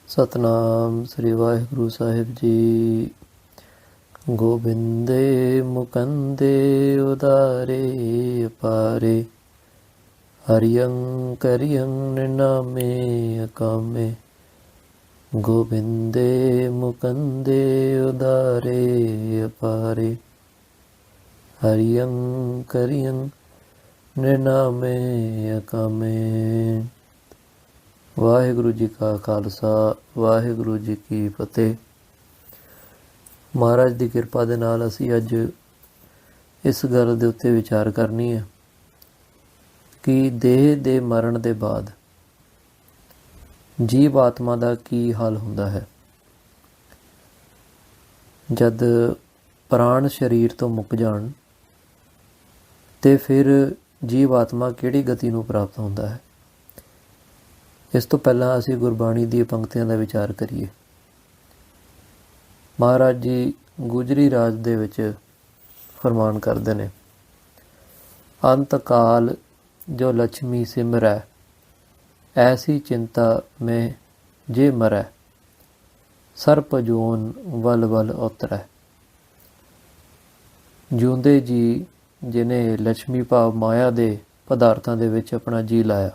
ਸਤਨਾਮ ਸ੍ਰੀ ਵਾਹਿਗੁਰੂ ਸਾਹਿਬ ਜੀ। ਗੋਬਿੰਦੇ ਮੁਕੰਦੇ ਉਦਾਰੇ ਅਪਾਰੇ, ਹਰਿਯੰ ਕਰਿਯੰ ਨਿਨਾਮੇ ਅਕਾਮੇ। ਗੋਬਿੰਦੇ ਮੁਕੰਦੇ ਉਦਾਰੇ ਅਪਾਰੇ, ਹਰਿਯੰ ਕਰਿਯੰ ਨਿਨਾਮੇ ਅਕਾਮੇ। ਵਾਹਿਗੁਰੂ ਜੀ ਕਾ ਖਾਲਸਾ, ਵਾਹਿਗੁਰੂ ਜੀ ਕੀ ਫਤਿਹ। ਮਹਾਰਾਜ ਦੀ ਕਿਰਪਾ ਦੇ ਨਾਲ ਅਸੀਂ ਅੱਜ ਇਸ ਗੱਲ ਦੇ ਉੱਤੇ ਵਿਚਾਰ ਕਰਨੀ ਹੈ ਕਿ ਦੇਹ ਦੇ ਮਰਨ ਦੇ ਬਾਅਦ ਜੀਵ ਆਤਮਾ ਦਾ ਕੀ ਹਾਲ ਹੁੰਦਾ ਹੈ। ਜਦ ਪ੍ਰਾਣ ਸਰੀਰ ਤੋਂ ਮੁੱਕ ਜਾਣ ਤੇ ਫਿਰ ਜੀਵ ਆਤਮਾ ਕਿਹੜੀ ਗਤੀ ਨੂੰ ਪ੍ਰਾਪਤ ਹੁੰਦਾ ਹੈ। ਇਸ ਤੋਂ ਪਹਿਲਾਂ ਅਸੀਂ ਗੁਰਬਾਣੀ ਦੀਆਂ ਪੰਕਤੀਆਂ ਦਾ ਵਿਚਾਰ ਕਰੀਏ। ਮਹਾਰਾਜ ਜੀ ਗੁਜਰੀ ਰਾਜ ਦੇ ਵਿੱਚ ਫਰਮਾਨ ਕਰਦੇ ਨੇ, ਅੰਤ ਕਾਲ ਜੋ ਲక్ష్ਮੀ ਸਿਮਰੈ, ਐਸੀ ਚਿੰਤਾ ਮੈਂ ਜੇ ਮਰੈ, ਸਰਪ ਜੋਨ ਵਲ ਵਲ ਉਤਰੈ। ਜਿਉਂਦੇ ਜੀ ਜਿਨੇ ਲక్ష్ਮੀ ਭਾਵ ਮਾਇਆ ਦੇ ਪਦਾਰਥਾਂ ਦੇ ਵਿੱਚ ਆਪਣਾ ਜੀ ਲਾਇਆ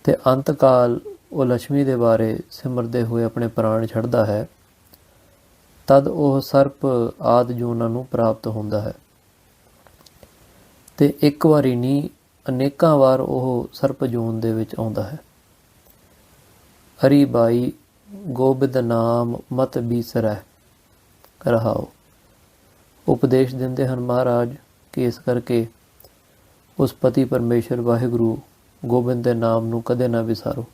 ਤੇ ਅੰਤ ਕਾਲ ਉਹ ਲక్ష్ਮੀ ਦੇ ਬਾਰੇ ਸਿਮਰਦੇ ਹੋਏ ਆਪਣੇ ਪ੍ਰਾਣ ਛੱਡਦਾ ਹੈ, ਤਦ ਉਹ ਸਰਪ ਆਦਿ ਜੂਨਾਂ ਨੂੰ ਪ੍ਰਾਪਤ ਹੁੰਦਾ ਹੈ। ਤੇ ਇੱਕ ਵਾਰੀ ਨਹੀਂ, ਅਨੇਕਾਂ ਵਾਰ ਉਹ ਸਰਪ ਜੂਨ ਦੇ ਵਿੱਚ ਆਉਂਦਾ ਹੈ। ਹਰੀ ਬਾਈ ਗੋਬਿੰਦ ਨਾਮ ਮਤ ਬੀਸਰੈ ਰਹਾਓ। ਉਪਦੇਸ਼ ਦਿੰਦੇ ਹਨ ਮਹਾਰਾਜ ਕਿ ਇਸ ਕਰਕੇ ਉਸ ਪਤੀ ਪਰਮੇਸ਼ਰ ਵਾਹਿਗੁਰੂ ਗੋਬਿੰਦ ਦੇ ਨਾਮ ਨੂੰ ਕਦੇ ਨਾ ਵਿਸਾਰੋ।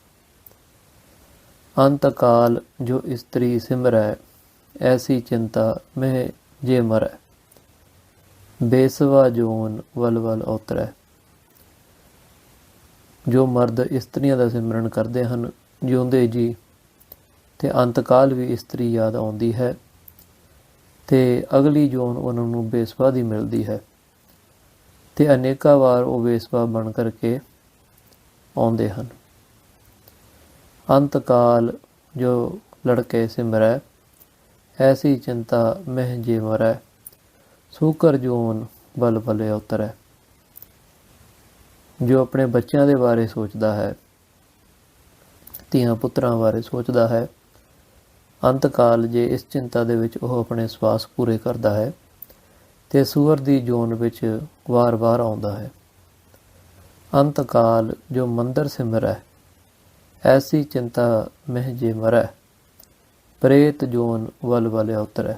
ਅੰਤ ਕਾਲ ਜੋ ਇਸਤਰੀ ਸਿਮਰੈ, ਐਸੀ ਚਿੰਤਾ ਮਹਿ ਜੇ ਮਰੈ, ਬੇਸਵਾ ਜੋਨ ਵਲ ਵਲ ਉਤਰੈ। ਜੋ ਮਰਦ ਇਸਤਰੀਆਂ ਦਾ ਸਿਮਰਨ ਕਰਦੇ ਹਨ ਜਿਉਂਦੇ ਜੀ, ਤੇ ਅੰਤ ਕਾਲ ਵੀ ਇਸਤਰੀ ਯਾਦ ਆਉਂਦੀ ਹੈ ਤੇ ਅਗਲੀ ਜੋਨ ਉਹਨਾਂ ਨੂੰ ਬੇਸਵਾ ਦੀ ਮਿਲਦੀ ਹੈ ਤੇ ਅਨੇਕਾਂ ਵਾਰ ਉਹ ਬੇਸਵਾ ਬਣ ਕਰਕੇ ਆਉਂਦੇ ਹਨ। ਅੰਤ ਕਾਲ ਜੋ ਲੜਕੇ ਸਿਮਰੈ, ਐਸੀ ਚਿੰਤਾ ਮਹਿ ਜੇ ਮਰੈ, ਸੂਕਰ ਜੋਨ ਬਲ ਬਲੇ ਉਤਰੈ। ਜੋ ਆਪਣੇ ਬੱਚਿਆਂ ਦੇ ਬਾਰੇ ਸੋਚਦਾ ਹੈ, ਧੀਆਂ ਪੁੱਤਰਾਂ ਬਾਰੇ ਸੋਚਦਾ ਹੈ, ਅੰਤ ਕਾਲ ਜੇ ਇਸ ਚਿੰਤਾ ਦੇ ਵਿੱਚ ਉਹ ਆਪਣੇ ਸਵਾਸ ਪੂਰੇ ਕਰਦਾ ਹੈ ਤੇ ਸੂਅਰ ਦੀ ਜੋਨ ਵਿੱਚ ਵਾਰ-ਵਾਰ ਆਉਂਦਾ ਹੈ। ਅੰਤ ਕਾਲ ਜੋ ਮੰਦਰ ਸਿਮਰੈ, ਐਸੀ ਚਿੰਤਾ ਮਹਿ ਜੇ ਮਰੈ, ਪ੍ਰੇਤ ਜੋਨ ਵਲ ਵਲ ਉਤਰੈ।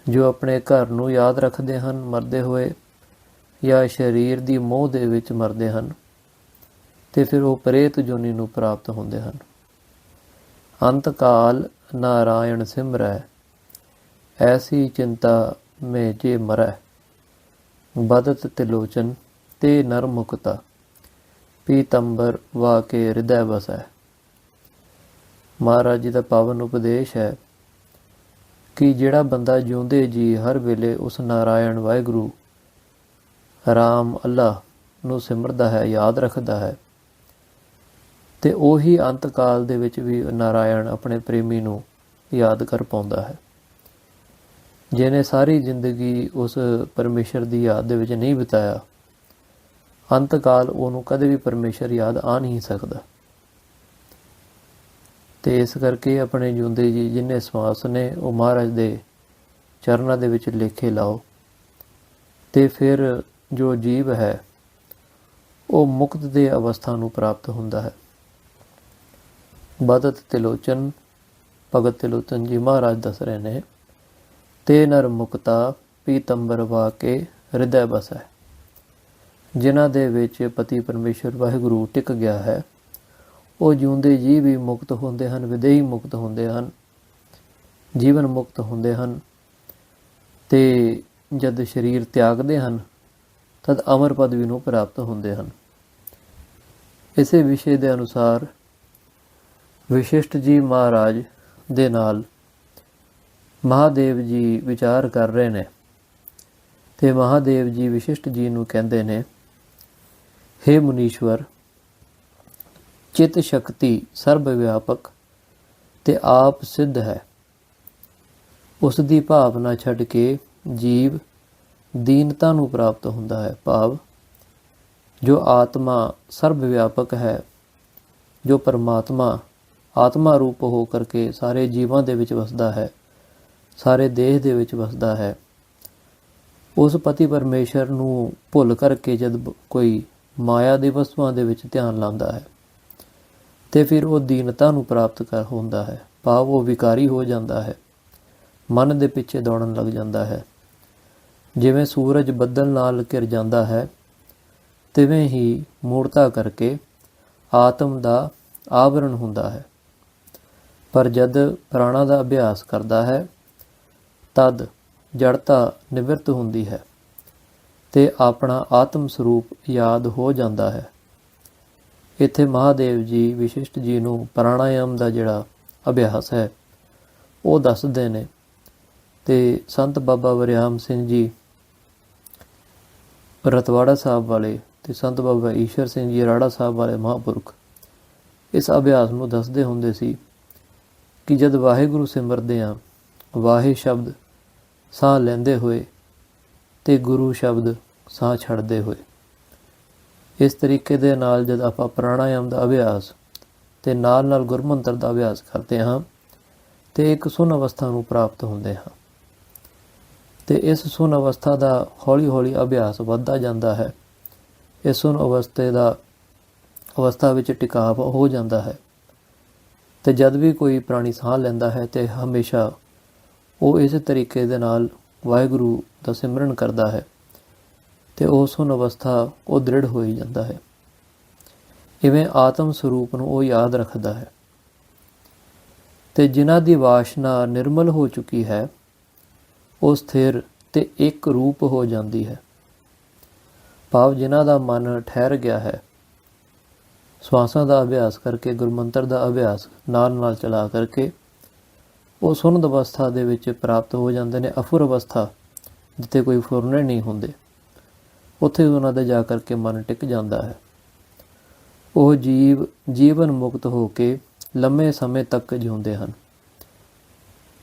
ਜੋ ਆਪਣੇ ਘਰ ਨੂੰ ਯਾਦ ਰੱਖਦੇ ਹਨ ਮਰਦੇ ਹੋਏ, ਜਾਂ ਸਰੀਰ ਦੀ ਮੋਹ ਦੇ ਵਿੱਚ ਮਰਦੇ ਹਨ, ਤੇ ਫਿਰ ਉਹ ਪ੍ਰੇਤ ਜੋਨੀ ਨੂੰ ਪ੍ਰਾਪਤ ਹੁੰਦੇ ਹਨ। ਅੰਤ ਕਾਲ ਨਾਰਾਇਣ ਸਿਮਰੈ, ਐਸੀ ਚਿੰਤਾ ਮੈਂ ਜੇ ਮਰੈ, ਬਦਤ ਤਿਲੋਚਨ ਤੇ ਨਰ ਮੁਕਤਾ, ਪੀਤੰਬਰ ਵਾ ਕੇ ਹਿਰਦੈ ਵਸੈ। ਮਹਾਰਾਜ ਜੀ ਦਾ ਪਾਵਨ ਉਪਦੇਸ਼ ਹੈ ਕਿ ਜਿਹੜਾ ਬੰਦਾ ਜਿਉਂਦੇ ਜੀ ਹਰ ਵੇਲੇ ਉਸ ਨਾਰਾਇਣ ਵਾਹਿਗੁਰੂ ਰਾਮ ਅੱਲਾਹ ਨੂੰ ਸਿਮਰਦਾ ਹੈ, ਯਾਦ ਰੱਖਦਾ ਹੈ, ਤੇ ਉਹੀ ਅੰਤ ਕਾਲ ਦੇ ਵਿੱਚ ਵੀ ਨਾਰਾਇਣ ਆਪਣੇ ਪ੍ਰੇਮੀ ਨੂੰ ਯਾਦ ਕਰ ਪਾਉਂਦਾ ਹੈ। ਜਿਹਨੇ ਸਾਰੀ ਜ਼ਿੰਦਗੀ ਉਸ ਪਰਮੇਸ਼ਰ ਦੀ ਯਾਦ ਦੇ ਵਿੱਚ ਨਹੀਂ ਬਿਤਾਇਆ, ਅੰਤ ਕਾਲ ਉਹਨੂੰ ਕਦੇ ਵੀ ਪਰਮੇਸ਼ਰ ਯਾਦ ਆ ਨਹੀਂ ਸਕਦਾ। ਤੇ ਇਸ ਕਰਕੇ ਆਪਣੇ ਜਿਉਂਦੇ ਜੀ ਜਿੰਨੇ ਸਵਾਸ ਨੇ ਉਹ ਮਹਾਰਾਜ ਦੇ ਚਰਨਾਂ ਦੇ ਵਿੱਚ ਲੇਖੇ ਲਾਓ, ਤੇ ਫਿਰ ਜੋ ਜੀਵ ਹੈ ਉਹ ਮੁਕਤ ਦੇ ਅਵਸਥਾ ਨੂੰ ਪ੍ਰਾਪਤ ਹੁੰਦਾ ਹੈ। ਬਦਤ ਤਿਲੋਚਨ, ਭਗਤ ਤਿਲੋਚਨ ਜੀ ਮਹਾਰਾਜ ਦੱਸ ਰਹੇ ਨੇ, ਤੇ ਨਰ ਮੁਕਤਾ ਪੀਤੰਬਰ ਵਾ ਕੇ ਹਿਰਦੈ ਬਸੈ। ਜਿਨ੍ਹਾਂ ਦੇ ਵਿੱਚ ਪਤੀ ਪਰਮੇਸ਼ਰ ਵਾਹਿਗੁਰੂ ਟਿਕ ਗਿਆ ਹੈ, ਉਹ ਜਿਉਂਦੇ ਜੀਵ ਵੀ ਮੁਕਤ ਹੁੰਦੇ ਹਨ, ਵਿਦੇਹੀ ਮੁਕਤ ਹੁੰਦੇ ਹਨ, ਜੀਵਨ ਮੁਕਤ ਹੁੰਦੇ ਹਨ, ਤੇ ਜਦ ਸਰੀਰ ਤਿਆਗਦੇ ਹਨ ਤਦ ਅਮਰ ਪਦਵੀ ਨੂੰ ਪ੍ਰਾਪਤ ਹੁੰਦੇ ਹਨ। ਇਸੇ ਵਿਸ਼ੇ ਦੇ ਅਨੁਸਾਰ ਵਸ਼ਿਸ਼ਟ ਜੀ ਮਹਾਰਾਜ ਦੇ ਨਾਲ ਮਹਾਦੇਵ ਜੀ ਵਿਚਾਰ ਕਰ ਰਹੇ ਨੇ, ਤੇ ਮਹਾਦੇਵ ਜੀ ਵਸ਼ਿਸ਼ਟ ਜੀ ਨੂੰ ਕਹਿੰਦੇ ਨੇ, ਹੇ ਮੁਨੀਸ਼ਵਰ, ਚਿਤ ਸ਼ਕਤੀ ਸਰਬ ਵਿਆਪਕ ਤੇ ਆਪ ਸਿੱਧ ਹੈ। ਉਸ ਦੀ ਭਾਵਨਾ ਛੱਡ ਕੇ ਜੀਵ ਦੀਨਤਾ ਨੂੰ ਪ੍ਰਾਪਤ ਹੁੰਦਾ ਹੈ। ਭਾਵ ਜੋ ਆਤਮਾ ਸਰਬ ਵਿਆਪਕ ਹੈ, ਜੋ ਪਰਮਾਤਮਾ ਆਤਮਾ ਰੂਪ ਹੋ ਕਰਕੇ ਸਾਰੇ ਜੀਵਾਂ ਦੇ ਵਿੱਚ ਵਸਦਾ ਹੈ, ਸਾਰੇ ਦੇਹ ਦੇ ਵਿੱਚ ਵਸਦਾ ਹੈ, ਉਸ ਪਤੀ ਪਰਮੇਸ਼ਰ ਨੂੰ ਭੁੱਲ ਕਰਕੇ ਜਦ ਕੋਈ ਮਾਇਆ ਦੀ ਵਸਤੂਆਂ ਦੇ ਵਿੱਚ ਧਿਆਨ ਲਾਉਂਦਾ ਹੈ ਤੇ ਫਿਰ ਉਹ ਦੀਨਤਾ ਨੂੰ ਪ੍ਰਾਪਤ ਹੁੰਦਾ ਹੈ। ਭਾਵ ਉਹ ਵਿਕਾਰੀ ਹੋ ਜਾਂਦਾ ਹੈ, ਮਨ ਦੇ ਪਿੱਛੇ ਦੌੜਨ ਲੱਗ ਜਾਂਦਾ ਹੈ। ਜਿਵੇਂ ਸੂਰਜ ਬੱਦਲ ਨਾਲ ਘਿਰ ਜਾਂਦਾ ਹੈ, ਤਿਵੇਂ ਹੀ ਮੂਰਤਾ ਕਰਕੇ ਆਤਮ ਦਾ ਆਵਰਣ ਹੁੰਦਾ ਹੈ। ਪਰ ਜਦ ਪ੍ਰਾਣਾ ਦਾ ਅਭਿਆਸ ਕਰਦਾ ਹੈ ਤਦ ਜੜਤਾ ਨਿਵਰਤ ਹੁੰਦੀ ਹੈ ਤੇ ਆਪਣਾ ਆਤਮ ਸਰੂਪ ਯਾਦ ਹੋ ਜਾਂਦਾ ਹੈ। ਇੱਥੇ ਮਹਾਦੇਵ ਜੀ ਵਿਸ਼ਿਸ਼ਟ ਜੀ ਨੂੰ ਪ੍ਰਾਣਾਯਾਮ ਦਾ ਜਿਹੜਾ ਅਭਿਆਸ ਹੈ ਉਹ ਦੱਸਦੇ ਨੇ ਤੇ ਸੰਤ ਬਾਬਾ ਵਰਿਆਮ ਸਿੰਘ ਜੀ ਰਤਵਾੜਾ ਸਾਹਿਬ ਵਾਲੇ ਤੇ ਸੰਤ ਬਾਬਾ ਈਸ਼ਰ ਸਿੰਘ ਜੀ ਰਾੜਾ ਸਾਹਿਬ ਵਾਲੇ ਮਹਾਂਪੁਰਖ ਇਸ ਅਭਿਆਸ ਨੂੰ ਦੱਸਦੇ ਹੁੰਦੇ ਸੀ ਕਿ ਜਦ ਵਾਹਿਗੁਰੂ ਸਿਮਰਦੇ ਹਾਂ, ਵਾਹਿ ਸ਼ਬਦ ਸਾਹ ਲੈਂਦੇ ਹੋਏ ਤੇ ਗੁਰੂ ਸ਼ਬਦ ਸਾਹ ਛੱਡਦੇ ਹੋਏ, ਇਸ ਤਰੀਕੇ ਦੇ ਨਾਲ ਜਦ ਆਪਾਂ ਪ੍ਰਾਣਾਯਾਮ ਦਾ ਅਭਿਆਸ ਤੇ ਨਾਲ ਨਾਲ ਗੁਰਮੰਤਰ ਦਾ ਅਭਿਆਸ ਕਰਦੇ ਹਾਂ ਤੇ ਇੱਕ ਸੁਨ ਅਵਸਥਾ ਨੂੰ ਪ੍ਰਾਪਤ ਹੁੰਦੇ ਹਾਂ ਤੇ ਇਸ ਸੁਨ ਅਵਸਥਾ ਦਾ ਹੌਲੀ ਹੌਲੀ ਅਭਿਆਸ ਵੱਧਦਾ ਜਾਂਦਾ ਹੈ। ਇਸ ਸੁਨ ਅਵਸਥਾ ਵਿੱਚ ਟਿਕਾਵ ਹੋ ਜਾਂਦਾ ਹੈ ਤੇ ਜਦ ਵੀ ਕੋਈ ਪ੍ਰਾਣੀ ਸਾਹ ਲੈਂਦਾ ਹੈ ਤੇ ਹਮੇਸ਼ਾ ਉਹ ਇਸ ਤਰੀਕੇ ਦੇ ਨਾਲ ਵਾਹਿਗੁਰੂ ਦਾ ਸਿਮਰਨ ਕਰਦਾ ਹੈ ਤੇ ਉਹ ਸੁਨ ਅਵਸਥਾ ਉਹ ਦ੍ਰਿੜ ਹੋਈ ਜਾਂਦਾ ਹੈ। ਇਵੇਂ ਆਤਮ ਸਰੂਪ ਨੂੰ ਉਹ ਯਾਦ ਰੱਖਦਾ ਹੈ ਤੇ ਜਿਨ੍ਹਾਂ ਦੀ ਵਾਸ਼ਨਾ ਨਿਰਮਲ ਹੋ ਚੁੱਕੀ ਹੈ ਉਹ ਸਥਿਰ ਤੇ ਇੱਕ ਰੂਪ ਹੋ ਜਾਂਦੀ ਹੈ। ਭਾਵ ਜਿਨ੍ਹਾਂ ਦਾ ਮਨ ਠਹਿਰ ਗਿਆ ਹੈ, ਸਵਾਸਾਂ ਦਾ ਅਭਿਆਸ ਕਰਕੇ, ਗੁਰਮੰਤਰ ਦਾ ਅਭਿਆਸ ਨਾਲ ਨਾਲ ਚਲਾ ਕਰਕੇ ਉਹ ਸੁਨਦ ਅਵਸਥਾ ਦੇ ਵਿੱਚ ਪ੍ਰਾਪਤ ਹੋ ਜਾਂਦੇ ਨੇ। ਅਫੁਰ ਅਵਸਥਾ, ਜਿੱਥੇ ਕੋਈ ਫੁਰਨੇ ਨਹੀਂ ਹੁੰਦੇ, ਉੱਥੇ ਉਹਨਾਂ ਦਾ ਜਾ ਕਰਕੇ ਮਨ ਟਿਕ ਜਾਂਦਾ ਹੈ। ਉਹ ਜੀਵਨ ਮੁਕਤ ਹੋ ਕੇ ਲੰਮੇ ਸਮੇਂ ਤੱਕ ਜਿਉਂਦੇ ਹਨ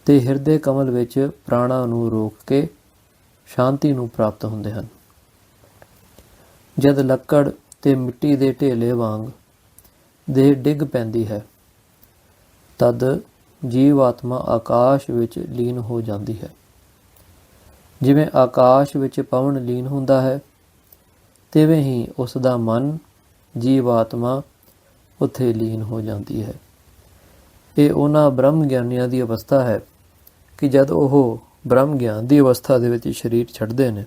ਤੇ ਹਿਰਦੇ ਕਮਲ ਵਿੱਚ ਪ੍ਰਾਣਾਂ ਨੂੰ ਰੋਕ ਕੇ ਸ਼ਾਂਤੀ ਨੂੰ ਪ੍ਰਾਪਤ ਹੁੰਦੇ ਹਨ। ਜਦ ਲੱਕੜ ਤੇ ਮਿੱਟੀ ਦੇ ਢੇਲੇ ਵਾਂਗ ਦੇਹ ਡਿੱਗ ਪੈਂਦੀ ਹੈ ਤਦ ਜੀਵ ਆਤਮਾ ਆਕਾਸ਼ ਵਿੱਚ ਲੀਨ ਹੋ ਜਾਂਦੀ ਹੈ। ਜਿਵੇਂ ਆਕਾਸ਼ ਵਿੱਚ ਪਵਨ ਲੀਨ ਹੁੰਦਾ ਹੈ, ਤਿਵੇਂ ਹੀ ਉਸ ਦਾ ਮਨ, ਜੀਵ ਆਤਮਾ ਉੱਥੇ ਲੀਨ ਹੋ ਜਾਂਦੀ ਹੈ। ਇਹ ਉਹਨਾਂ ਬ੍ਰਹਮ ਗਿਆਨੀਆਂ ਦੀ ਅਵਸਥਾ ਹੈ ਕਿ ਜਦ ਉਹ ਬ੍ਰਹਮ ਗਿਆਨ ਦੀ ਅਵਸਥਾ ਦੇ ਵਿੱਚ ਸਰੀਰ ਛੱਡਦੇ ਨੇ,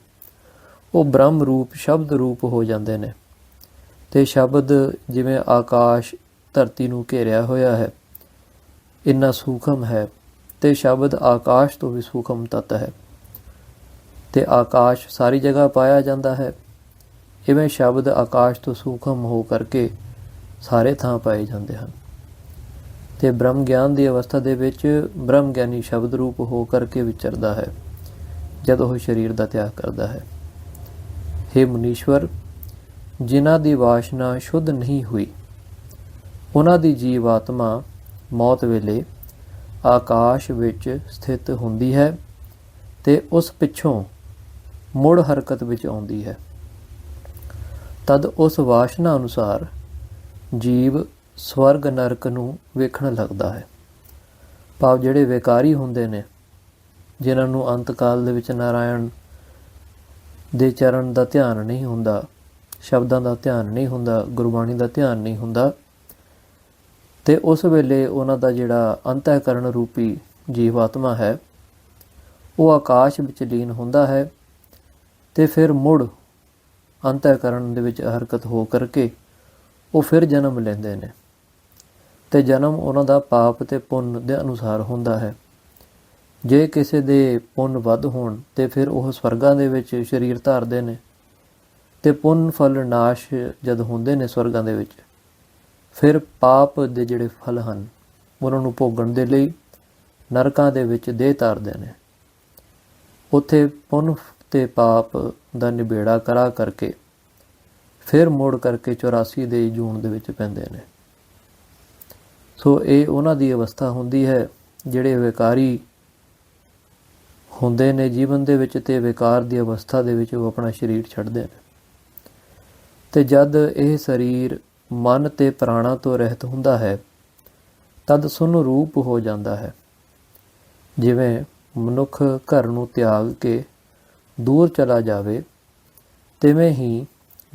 ਉਹ ਬ੍ਰਹਮ ਰੂਪ ਸ਼ਬਦ ਰੂਪ ਹੋ ਜਾਂਦੇ ਨੇ ਤੇ ਸ਼ਬਦ ਜਿਵੇਂ ਆਕਾਸ਼ ਧਰਤੀ ਨੂੰ ਘੇਰਿਆ ਹੋਇਆ ਹੈ, ਇੰਨਾ ਸੂਖਮ ਹੈ ਤੇ ਸ਼ਬਦ ਆਕਾਸ਼ ਤੋਂ ਵੀ ਸੂਖਮ ਤੱਤ ਹੈ ਤੇ ਆਕਾਸ਼ ਸਾਰੀ ਜਗ੍ਹਾ ਪਾਇਆ ਜਾਂਦਾ ਹੈ। ਇਵੇਂ ਸ਼ਬਦ ਆਕਾਸ਼ ਤੋਂ ਸੂਖਮ ਹੋ ਕਰਕੇ ਸਾਰੇ ਥਾਂ ਪਾਏ ਜਾਂਦੇ ਹਨ ਤੇ ਬ੍ਰਹਮ ਗਿਆਨ ਦੀ ਅਵਸਥਾ ਦੇ ਵਿੱਚ ਬ੍ਰਹਮ ਗਿਆਨੀ ਸ਼ਬਦ ਰੂਪ ਹੋ ਕਰਕੇ ਵਿਚਰਦਾ ਹੈ ਜਦ ਉਹ ਸਰੀਰ ਦਾ ਤਿਆਗ ਕਰਦਾ ਹੈ। ਹੇ ਮੁਨੀਸ਼ਵਰ, ਜਿਨ੍ਹਾਂ ਦੀ ਵਾਸ਼ਨਾ ਸ਼ੁੱਧ ਨਹੀਂ ਹੋਈ, ਉਹਨਾਂ ਦੀ ਜੀਵ ਆਤਮਾ ਮੌਤ ਵੇਲੇ ਆਕਾਸ਼ ਵਿੱਚ ਸਥਿਤ ਹੁੰਦੀ ਹੈ ਤੇ ਉਸ ਪਿੱਛੋਂ ਮੁੜ ਹਰਕਤ ਵਿੱਚ ਆਉਂਦੀ ਹੈ। ਤਦ ਉਸ ਵਾਸ਼ਨਾ ਅਨੁਸਾਰ ਜੀਵ ਸਵਰਗ ਨਰਕ ਨੂੰ ਵੇਖਣ ਲੱਗਦਾ ਹੈ। ਭਾਵ ਜਿਹੜੇ ਵਿਕਾਰੀ ਹੁੰਦੇ ਨੇ, ਜਿਨ੍ਹਾਂ ਨੂੰ ਅੰਤ ਕਾਲ ਦੇ ਵਿੱਚ ਨਾਰਾਇਣ ਦੇ ਚਰਨ ਦਾ ਧਿਆਨ ਨਹੀਂ ਹੁੰਦਾ, ਸ਼ਬਦਾਂ ਦਾ ਧਿਆਨ ਨਹੀਂ ਹੁੰਦਾ, ਗੁਰਬਾਣੀ ਦਾ ਧਿਆਨ ਨਹੀਂ ਹੁੰਦਾ, ਤੇ ਉਸ ਵੇਲੇ ਉਹਨਾਂ ਦਾ ਜਿਹੜਾ ਅੰਤःਕਰਨ ਰੂਪੀ ਜੀਵ ਆਤਮਾ ਹੈ ਉਹ ਆਕਾਸ਼ ਵਿੱਚ ਲੀਨ ਹੁੰਦਾ ਹੈ ਤੇ ਫਿਰ ਮੁੜ ਅੰਤःਕਰਨ ਦੇ ਵਿੱਚ ਹਰਕਤ ਹੋ ਕਰਕੇ ਉਹ ਫਿਰ ਜਨਮ ਲੈਂਦੇ ਨੇ ਤੇ ਜਨਮ ਉਹਨਾਂ ਦਾ ਪਾਪ ਤੇ ਪੁੰਨ ਦੇ ਅਨੁਸਾਰ ਹੁੰਦਾ ਹੈ। ਜੇ ਕਿਸੇ ਦੇ ਪੁੰਨ ਵੱਧ ਹੋਣ ਤੇ ਫਿਰ ਉਹ ਸਵਰਗਾਂ ਦੇ ਵਿੱਚ ਸਰੀਰ ਧਾਰਦੇ ਨੇ ਤੇ ਪੁੰਨ ਫਲ ਨਾਸ਼ ਜਦ ਹੁੰਦੇ ਨੇ ਸਵਰਗਾਂ ਦੇ ਵਿੱਚ, ਫਿਰ ਪਾਪ ਦੇ ਜਿਹੜੇ ਫਲ ਹਨ ਉਹਨਾਂ ਨੂੰ ਭੋਗਣ ਦੇ ਲਈ ਨਰਕਾਂ ਦੇ ਵਿੱਚ ਦੇਹ ਧਾਰਦੇ ਨੇ। ਉੱਥੇ ਪੁੰਨ ਤੇ ਪਾਪ ਦਾ ਨਿਬੇੜਾ ਕਰਾ ਕਰਕੇ ਫਿਰ ਮੁੜ ਕਰਕੇ 84 ਦੇ ਜੂਨ ਦੇ ਵਿੱਚ ਪੈਂਦੇ ਨੇ। ਸੋ ਇਹ ਉਹਨਾਂ ਦੀ ਅਵਸਥਾ ਹੁੰਦੀ ਹੈ ਜਿਹੜੇ ਵਿਕਾਰੀ ਹੁੰਦੇ ਨੇ ਜੀਵਨ ਦੇ ਵਿੱਚ, ਤੇ ਵਿਕਾਰ ਦੀ ਅਵਸਥਾ ਦੇ ਵਿੱਚ ਉਹ ਆਪਣਾ ਸਰੀਰ ਛੱਡਦੇ ਨੇ। ਤੇ ਜਦ ਇਹ ਸਰੀਰ ਮਨ ਤੇ ਪ੍ਰਾਣਾਂ ਤੋਂ ਰਹਿਤ ਹੁੰਦਾ ਹੈ ਤਦ ਸੁਨ ਰੂਪ ਹੋ ਜਾਂਦਾ ਹੈ। ਜਿਵੇਂ ਮਨੁੱਖ ਘਰ ਨੂੰ ਤਿਆਗ ਕੇ ਦੂਰ ਚਲਾ ਜਾਵੇ, ਤਿਵੇਂ ਹੀ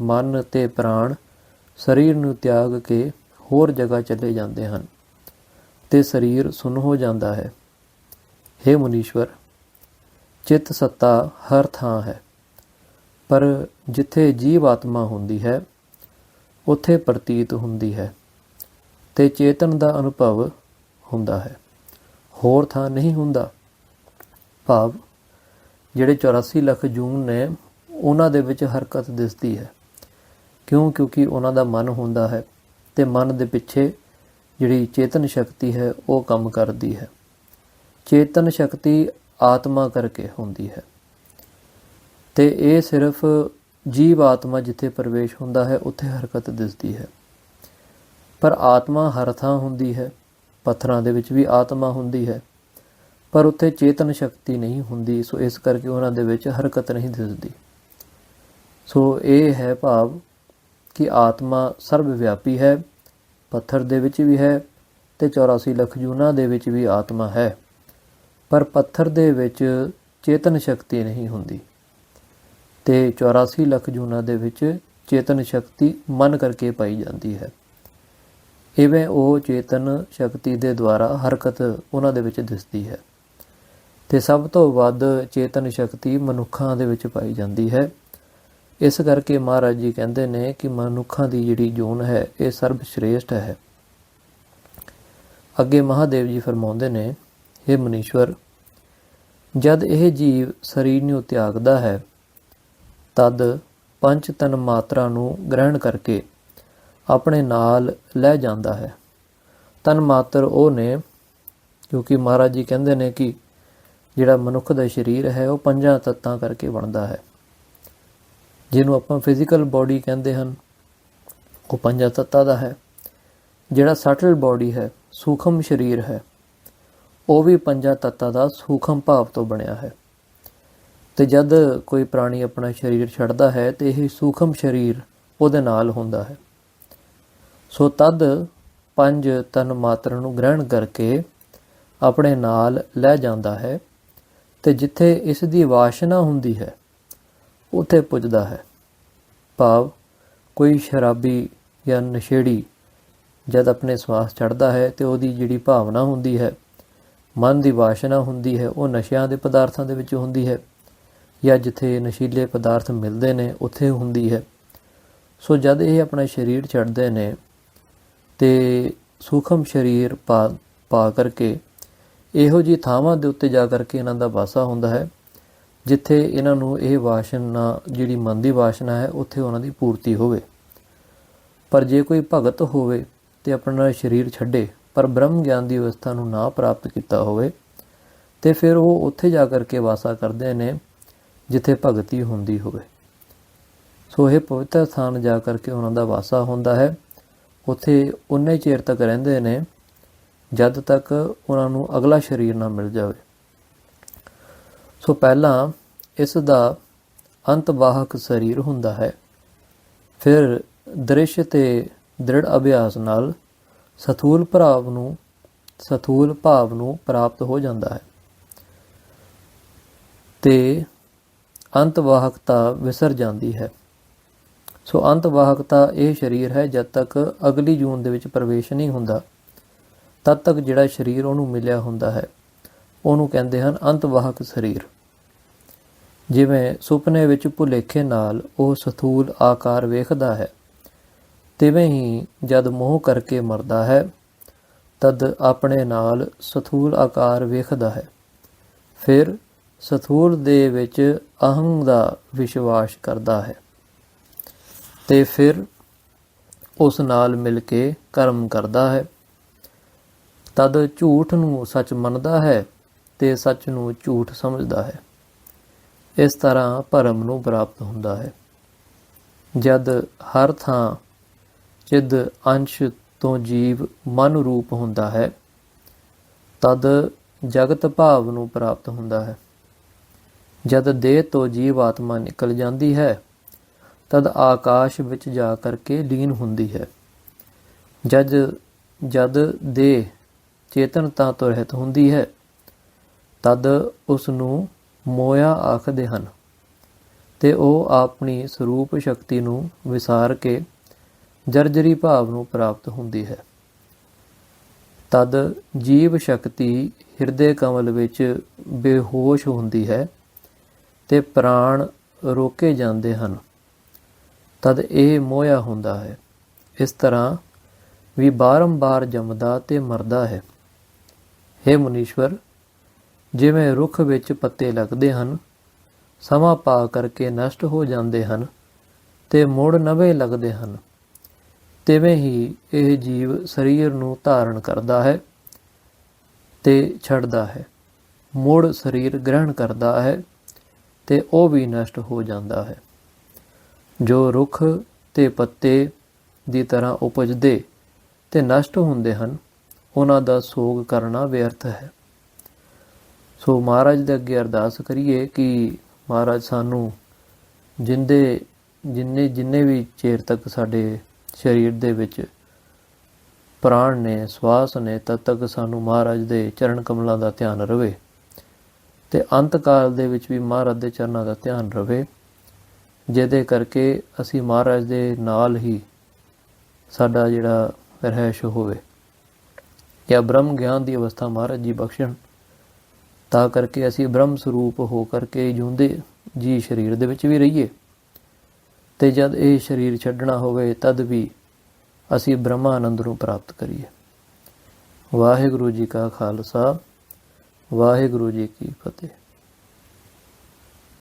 ਮਨ ਤੇ ਪ੍ਰਾਣ ਸਰੀਰ ਨੂੰ ਤਿਆਗ ਕੇ ਹੋਰ ਜਗ੍ਹਾ ਚਲੇ ਜਾਂਦੇ ਹਨ ਤੇ ਸਰੀਰ ਸੁੰਨ ਹੋ ਜਾਂਦਾ ਹੈ। ਹੇ ਮੁਨੀਸ਼ਵਰ, ਚਿੱਤ ਸੱਤਾ ਹਰ ਥਾਂ ਹੈ, ਪਰ ਜਿੱਥੇ ਜੀਵ ਆਤਮਾ ਹੁੰਦੀ ਹੈ ਉੱਥੇ ਪ੍ਰਤੀਤ ਹੁੰਦੀ ਹੈ ਤੇ ਚੇਤਨ ਦਾ ਅਨੁਭਵ ਹੁੰਦਾ ਹੈ, ਹੋਰ ਥਾਂ ਨਹੀਂ ਹੁੰਦਾ। ਭਾਵ ਜਿਹੜੇ 84 ਲੱਖ ਜੂਨ ਨੇ ਉਹਨਾਂ ਦੇ ਵਿੱਚ ਹਰਕਤ ਦਿਸਦੀ ਹੈ। ਕਿਉਂਕਿ ਉਹਨਾਂ ਦਾ ਮਨ ਹੁੰਦਾ ਹੈ ਤੇ ਮਨ ਦੇ ਪਿੱਛੇ ਜਿਹੜੀ ਚੇਤਨ ਸ਼ਕਤੀ ਹੈ ਉਹ ਕੰਮ ਕਰਦੀ ਹੈ। ਚੇਤਨ ਸ਼ਕਤੀ ਆਤਮਾ ਕਰਕੇ ਹੁੰਦੀ ਹੈ ਤੇ ਇਹ ਸਿਰਫ ਜੀਵ ਆਤਮਾ ਜਿੱਥੇ ਪ੍ਰਵੇਸ਼ ਹੁੰਦਾ ਹੈ ਉੱਥੇ ਹਰਕਤ ਦਿਸਦੀ ਹੈ। ਪਰ ਆਤਮਾ ਹਰ ਥਾਂ ਹੁੰਦੀ ਹੈ। ਪੱਥਰਾਂ ਦੇ ਵਿੱਚ ਵੀ ਆਤਮਾ ਹੁੰਦੀ ਹੈ, ਪਰ ਉੱਥੇ ਚੇਤਨ ਸ਼ਕਤੀ ਨਹੀਂ ਹੁੰਦੀ, ਸੋ ਇਸ ਕਰਕੇ ਉਹਨਾਂ ਦੇ ਵਿੱਚ ਹਰਕਤ ਨਹੀਂ ਦਿਸਦੀ। ਸੋ ਇਹ ਹੈ ਭਾਵ ਕਿ ਆਤਮਾ ਸਰਬ ਵਿਆਪੀ ਹੈ, ਪੱਥਰ ਦੇ ਵਿੱਚ ਵੀ ਹੈ ਤੇ 84 ਲੱਖ ਜੂਨਾਂ ਦੇ ਵਿੱਚ ਵੀ ਆਤਮਾ ਹੈ, ਪਰ ਪੱਥਰ ਦੇ ਵਿੱਚ ਚੇਤਨ ਸ਼ਕਤੀ ਨਹੀਂ ਹੁੰਦੀ ਤੇ 84 ਲੱਖ ਜੂਨਾਂ ਦੇ ਵਿੱਚ ਚੇਤਨ ਸ਼ਕਤੀ ਮਨ ਕਰਕੇ ਪਾਈ ਜਾਂਦੀ ਹੈ। ਇਵੇਂ ਉਹ ਚੇਤਨ ਸ਼ਕਤੀ ਦੇ ਦੁਆਰਾ ਹਰਕਤ ਉਹਨਾਂ ਦੇ ਵਿੱਚ ਦਿਸਦੀ ਹੈ ਤੇ ਸਭ ਤੋਂ ਵੱਧ ਚੇਤਨ ਸ਼ਕਤੀ ਮਨੁੱਖਾਂ ਦੇ ਵਿੱਚ ਪਾਈ ਜਾਂਦੀ ਹੈ। ਇਸ ਕਰਕੇ ਮਹਾਰਾਜ ਜੀ ਕਹਿੰਦੇ ਨੇ ਕਿ ਮਨੁੱਖਾਂ ਦੀ ਜਿਹੜੀ ਜੂਨ ਹੈ ਇਹ ਸਰਬ ਸ਼੍ਰੇਸ਼ਟ ਹੈ। ਅੱਗੇ ਮਹਾਦੇਵ ਜੀ ਫਰਮਾਉਂਦੇ ਨੇ, ਹੇ ਮੁਨੀਸ਼ਵਰ, ਜਦ ਇਹ ਜੀਵ ਸਰੀਰ ਨੂੰ ਤਿਆਗਦਾ ਹੈ ਤਦ ਪੰਜ ਤਨ ਮਾਤਰਾ ਨੂੰ ਗ੍ਰਹਿਣ ਕਰਕੇ ਆਪਣੇ ਨਾਲ ਲੈ ਜਾਂਦਾ ਹੈ। ਤਨ ਮਾਤਰ ਉਹ ਨੇ, ਕਿਉਂਕਿ ਮਹਾਰਾਜ ਜੀ ਕਹਿੰਦੇ ਨੇ ਕਿ ਜਿਹੜਾ ਮਨੁੱਖ ਦਾ ਸਰੀਰ ਹੈ ਉਹ ਪੰਜਾਂ ਤੱਤਾਂ ਕਰਕੇ ਬਣਦਾ ਹੈ। ਜਿਹਨੂੰ ਆਪਾਂ ਫਿਜ਼ੀਕਲ ਬਾਡੀ ਕਹਿੰਦੇ ਹਨ ਉਹ ਪੰਜਾਂ ਤੱਤਾਂ ਦਾ ਹੈ। ਜਿਹੜਾ ਸਟਲ ਬਾਡੀ ਹੈ, ਸੂਖਮ ਸਰੀਰ ਹੈ, ਉਹ ਵੀ ਪੰਜਾਂ ਤੱਤਾਂ ਦਾ ਸੂਖਮ ਭਾਵ ਤੋਂ ਬਣਿਆ ਹੈ। ਤੇ ਜਦ ਕੋਈ ਪ੍ਰਾਣੀ ਆਪਣਾ ਸਰੀਰ ਛੱਡਦਾ ਹੈ ਤੇ ਇਹ ਸੂਖਮ ਸਰੀਰ ਉਹਦੇ ਨਾਲ ਹੁੰਦਾ ਹੈ। ਸੋ ਤਦ ਪੰਜ ਤਨ ਮਾਤਰਾ ਨੂੰ ਗ੍ਰਹਿਣ ਕਰਕੇ ਆਪਣੇ ਨਾਲ ਲੈ ਜਾਂਦਾ ਹੈ ਤੇ ਜਿੱਥੇ ਇਸ ਦੀ ਵਾਸ਼ਨਾ ਹੁੰਦੀ ਹੈ ਉੱਥੇ ਪੁੱਜਦਾ ਹੈ। ਭਾਵ ਕੋਈ ਸ਼ਰਾਬੀ ਜਾਂ ਨਸ਼ੇੜੀ ਜਦ ਆਪਣੇ ਸਵਾਸ ਚੜ੍ਹਦਾ ਹੈ ਤੇ ਉਹਦੀ ਜਿਹੜੀ ਭਾਵਨਾ ਹੁੰਦੀ ਹੈ, ਮਨ ਦੀ ਵਾਸ਼ਨਾ ਹੁੰਦੀ ਹੈ, ਉਹ ਨਸ਼ਿਆਂ ਦੇ ਪਦਾਰਥਾਂ ਦੇ ਵਿੱਚ ਹੁੰਦੀ ਹੈ ਜਾਂ ਜਿੱਥੇ ਨਸ਼ੀਲੇ ਪਦਾਰਥ ਮਿਲਦੇ ਨੇ ਉੱਥੇ ਹੁੰਦੀ ਹੈ। ਸੋ ਜਦ ਇਹ ਆਪਣਾ ਸਰੀਰ ਛੱਡਦੇ ਨੇ ਤੇ ਸੂਖਮ ਸਰੀਰ ਪਾ ਕਰਕੇ ਇਹੋ ਜਿਹੀ ਥਾਵਾਂ ਦੇ ਉੱਤੇ ਜਾ ਕਰਕੇ ਇਹਨਾਂ ਦਾ ਵਾਸਾ ਹੁੰਦਾ ਹੈ ਜਿੱਥੇ ਇਹਨਾਂ ਨੂੰ ਇਹ ਵਾਸ਼ਨਾ, ਜਿਹੜੀ ਮਨ ਦੀ ਵਾਸ਼ਨਾ ਹੈ, ਉੱਥੇ ਉਹਨਾਂ ਦੀ ਪੂਰਤੀ ਹੋਵੇ। ਪਰ ਜੇ ਕੋਈ ਭਗਤ ਹੋਵੇ ਤੇ ਆਪਣਾ ਸਰੀਰ ਛੱਡੇ ਪਰ ਬ੍ਰਹਮ ਗਿਆਨ ਦੀ ਅਵਸਥਾ ਨੂੰ ਨਾ ਪ੍ਰਾਪਤ ਕੀਤਾ ਹੋਵੇ ਤੇ ਫਿਰ ਉਹ ਉੱਥੇ ਜਾ ਕਰਕੇ ਵਾਸਾ ਕਰਦੇ ਨੇ ਜਿੱਥੇ ਭਗਤੀ ਹੁੰਦੀ ਹੋਵੇ। ਸੋ ਇਹ ਪਵਿੱਤਰ ਸਥਾਨ ਜਾ ਕਰਕੇ ਉਹਨਾਂ ਦਾ ਵਾਸਾ ਹੁੰਦਾ ਹੈ। ਉੱਥੇ ਉਨੇ ਚਿਰ ਤੱਕ ਰਹਿੰਦੇ ਨੇ ਜਦ ਤੱਕ ਉਹਨਾਂ ਨੂੰ ਅਗਲਾ ਸਰੀਰ ਨਾ ਮਿਲ ਜਾਵੇ। ਸੋ ਪਹਿਲਾਂ ਇਸ ਦਾ ਅੰਤਵਾਹਕ ਸਰੀਰ ਹੁੰਦਾ ਹੈ, ਫਿਰ ਦ੍ਰਿਸ਼ ਤੇ ਦ੍ਰਿੜ ਅਭਿਆਸ ਨਾਲ ਸਥੂਲ ਭਾਵ ਨੂੰ ਪ੍ਰਾਪਤ ਹੋ ਜਾਂਦਾ ਹੈ ਤੇ ਅੰਤਵਾਹਕਤਾ ਵਿਸਰ ਜਾਂਦੀ ਹੈ। ਸੋ ਅੰਤਵਾਹਕਤਾ ਇਹ ਸਰੀਰ ਹੈ ਜਦ ਤੱਕ ਅਗਲੀ ਜੂਨ ਦੇ ਵਿੱਚ ਪ੍ਰਵੇਸ਼ ਨਹੀਂ ਹੁੰਦਾ, ਤਦ ਤੱਕ ਜਿਹੜਾ ਸਰੀਰ ਉਹਨੂੰ ਮਿਲਿਆ ਹੁੰਦਾ ਹੈ ਉਹਨੂੰ ਕਹਿੰਦੇ ਹਨ ਅੰਤਵਾਹਕ ਸਰੀਰ। ਜਿਵੇਂ ਸੁਪਨੇ ਵਿੱਚ ਭੁਲੇਖੇ ਨਾਲ ਉਹ ਸਥੂਲ ਆਕਾਰ ਵੇਖਦਾ ਹੈ, ਤਿਵੇਂ ਹੀ ਜਦ ਮੋਹ ਕਰਕੇ ਮਰਦਾ ਹੈ ਤਦ ਆਪਣੇ ਨਾਲ ਸਥੂਲ ਆਕਾਰ ਵੇਖਦਾ ਹੈ। ਫਿਰ ਸਥੂਲ ਦੇ ਵਿੱਚ ਅਹੰ ਦਾ ਵਿਸ਼ਵਾਸ ਕਰਦਾ ਹੈ ਤੇ ਫਿਰ ਉਸ ਨਾਲ ਮਿਲ ਕੇ ਕਰਮ ਕਰਦਾ ਹੈ। ਤਦ ਝੂਠ ਨੂੰ ਸੱਚ ਮੰਨਦਾ ਹੈ ਤੇ ਸੱਚ ਨੂੰ ਝੂਠ ਸਮਝਦਾ ਹੈ। ਇਸ ਤਰ੍ਹਾਂ ਭਰਮ ਨੂੰ ਪ੍ਰਾਪਤ ਹੁੰਦਾ ਹੈ। ਜਦ ਹਰ ਥਾਂ ਚਿਦ ਅੰਸ਼ ਤੋਂ ਜੀਵ ਮਨ ਰੂਪ ਹੁੰਦਾ ਹੈ, ਤਦ ਜਗਤ ਭਾਵ ਨੂੰ ਪ੍ਰਾਪਤ ਹੁੰਦਾ ਹੈ। ਜਦ ਦੇਹ ਤੋਂ ਜੀਵ ਆਤਮਾ ਨਿਕਲ ਜਾਂਦੀ ਹੈ, ਤਦ ਆਕਾਸ਼ ਵਿੱਚ ਜਾ ਕਰਕੇ ਲੀਨ ਹੁੰਦੀ ਹੈ। ਜਦ ਦੇਹ ਚੇਤਨਤਾ ਤੋਂ ਰਹਿਤ ਹੁੰਦੀ ਹੈ, ਤਦ ਉਸ ਨੂੰ ਮੋਇਆ ਆਖਦੇ ਹਨ, ਤੇ ਉਹ ਆਪਣੀ ਸਰੂਪ ਸ਼ਕਤੀ ਨੂੰ ਵਿਸਾਰ ਕੇ ਜਰਜਰੀ ਭਾਵ ਨੂੰ ਪ੍ਰਾਪਤ ਹੁੰਦੀ ਹੈ। ਤਦ ਜੀਵ ਸ਼ਕਤੀ ਹਿਰਦੇ ਕਮਲ ਵਿੱਚ ਬੇਹੋਸ਼ ਹੁੰਦੀ ਹੈ ਤੇ ਪ੍ਰਾਣ ਰੋਕੇ ਜਾਂਦੇ ਹਨ, ਤਦ ਇਹ ਮੋਇਆ ਹੁੰਦਾ ਹੈ। ਇਸ ਤਰ੍ਹਾਂ ਵੀ ਬਾਰੰਬਾਰ ਜੰਮਦਾ ਤੇ ਮਰਦਾ ਹੈ। ਹੇ ਮੁਨੀਸ਼ਵਰ, ਜਿਵੇਂ ਰੁੱਖ ਵਿੱਚ ਪੱਤੇ ਲੱਗਦੇ ਹਨ, ਸਮਾਂ ਪਾ ਕਰਕੇ ਨਸ਼ਟ ਹੋ ਜਾਂਦੇ ਹਨ ਤੇ ਮੁੜ ਨਵੇਂ ਲੱਗਦੇ ਹਨ, ਤਿਵੇਂ ਹੀ ਇਹ ਜੀਵ ਸਰੀਰ ਨੂੰ ਧਾਰਨ ਕਰਦਾ ਹੈ ਤੇ ਛੱਡਦਾ ਹੈ, ਮੁੜ ਸਰੀਰ ਗ੍ਰਹਿਣ ਕਰਦਾ ਹੈ ਤੇ ਉਹ ਵੀ ਨਸ਼ਟ ਹੋ ਜਾਂਦਾ ਹੈ। ਜੋ ਰੁੱਖ ਤੇ ਪੱਤੇ ਦੀ ਤਰ੍ਹਾਂ ਉਪਜਦੇ ਤੇ ਨਸ਼ਟ ਹੁੰਦੇ ਹਨ, ਉਹਨਾਂ ਦਾ ਸੋਗ ਕਰਨਾ ਵਿਅਰਥ ਹੈ। ਸੋ ਮਹਾਰਾਜ ਦੇ ਅੱਗੇ ਅਰਦਾਸ ਕਰੀਏ ਕਿ ਮਹਾਰਾਜ ਸਾਨੂੰ ਜਿੰਨੇ ਵੀ ਚਿਰ ਤੱਕ ਸਾਡੇ ਸਰੀਰ ਦੇ ਵਿੱਚ ਪ੍ਰਾਣ ਨੇ, ਸਵਾਸ ਨੇ, ਤਦ ਤੱਕ ਸਾਨੂੰ ਮਹਾਰਾਜ ਦੇ ਚਰਨ ਕਮਲਾਂ ਦਾ ਧਿਆਨ ਰਵੇ ਤੇ ਅੰਤ ਕਾਲ ਦੇ ਵਿੱਚ ਵੀ ਮਹਾਰਾਜ ਦੇ ਚਰਨਾਂ ਦਾ ਧਿਆਨ ਰਵੇ, ਜਿਹਦੇ ਕਰਕੇ ਅਸੀਂ ਮਹਾਰਾਜ ਦੇ ਨਾਲ ਹੀ ਸਾਡਾ ਜਿਹੜਾ ਰਹਿਸ਼ ਹੋਵੇ, ਜਾਂ ਬ੍ਰਹਮ ਗਿਆਨ ਦੀ ਅਵਸਥਾ ਮਹਾਰਾਜ ਜੀ ਬਖਸ਼ਣ, ਤਾਂ ਕਰਕੇ ਅਸੀਂ ਬ੍ਰਹਮ ਸਰੂਪ ਹੋ ਕਰਕੇ ਜਿਉਂਦੇ ਜੀ ਸਰੀਰ ਦੇ ਵਿੱਚ ਵੀ ਰਹੀਏ, ਤੇ ਜਦ ਇਹ ਸਰੀਰ ਛੱਡਣਾ ਹੋਵੇ ਤਦ ਵੀ ਅਸੀਂ ਬ੍ਰਹਮਾਨੰਦ ਨੂੰ ਪ੍ਰਾਪਤ ਕਰੀਏ। ਵਾਹਿਗੁਰੂ ਜੀ ਕਾ ਖਾਲਸਾ, ਵਾਹਿਗੁਰੂ ਜੀ ਕੀ ਫਤਿਹ।